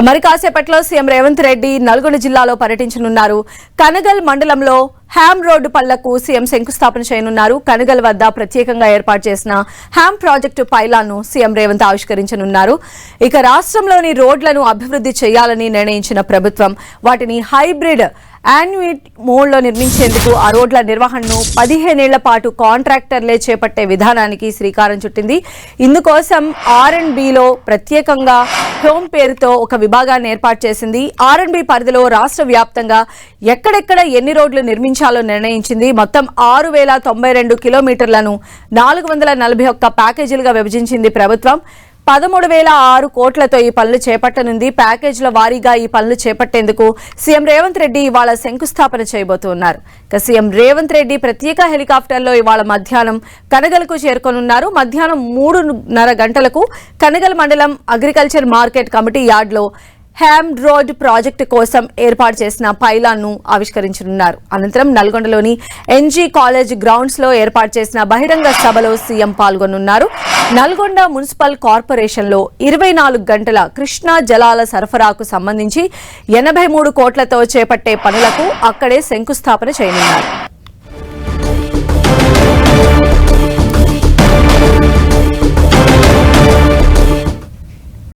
మరి కాసేపట్లో సీఎం రేవంత్ రెడ్డి నల్గొండ జిల్లాలో పర్యటించనున్నారు. కనగల్ మండలంలో హ్యామ్ రోడ్డు పళ్లకు సీఎం శంకుస్థాపన చేయనున్నారు. కనగల్ వద్ద ప్రత్యేకంగా ఏర్పాటు చేసిన హ్యామ్ ప్రాజెక్టు పైలాన్ను సీఎం రేవంత్ ఆవిష్కరించనున్నారు. ఇక రాష్ట్రంలోని రోడ్లను అభివృద్ధి చేయాలని నిర్ణయించిన ప్రభుత్వం వాటిని హైబ్రిడ్ యాన్యుయిట్ మోడ్లో నిర్మించేందుకు ఆ రోడ్ల నిర్వహణను 15 ఏళ్ల పాటు కాంట్రాక్టర్లే చేపట్టే విధానానికి శ్రీకారం చుట్టింది. ఇందుకోసం R&Bలో ప్రత్యేకంగా హోమ్ పేరుతో ఒక విభాగాన్ని ఏర్పాటు చేసింది. R&B పరిధిలో రాష్ట్ర వ్యాప్తంగా ఎక్కడెక్కడ ఎన్ని రోడ్లు నిర్మించాలో నిర్ణయించింది. మొత్తం 6092 కిలోమీటర్లను 441 ప్యాకేజీలుగా విభజించింది ప్రభుత్వం. 13,006 కోట్లతో ఈ పనులు చేపట్టనుంది. ప్యాకేజీల వారీగా ఈ పనులు చేపట్టేందుకు సీఎం రేవంత్ రెడ్డి ఇవాళ శంకుస్థాపన చేయబోతున్నారు. ఇక సీఎం రేవంత్ రెడ్డి ప్రత్యేక హెలికాప్టర్లో ఇవాళ మధ్యాహ్నం కనగల్కు చేరుకోనున్నారు. మధ్యాహ్నం 3:30 గంటలకు కనగల్ మండలం అగ్రికల్చర్ మార్కెట్ కమిటీ యార్డ్లో హ్యామ్ రోడ్ ప్రాజెక్టు కోసం ఏర్పాటు చేసిన పైలాన్ను ఆవిష్కరించనున్నారు. అనంతరం నల్గొండలోని NG కాలేజ్ గ్రౌండ్స్ లో ఏర్పాటు చేసిన బహిరంగ సభలో సీఎం పాల్గొనున్నారు. నల్గొండ మున్సిపల్ కార్పొరేషన్ లో 24 గంటల కృష్ణా జలాల సరఫరాకు సంబంధించి 83 కోట్లతో చేపట్టే పనులకు అక్కడే శంకుస్థాపన చేయనున్నారు.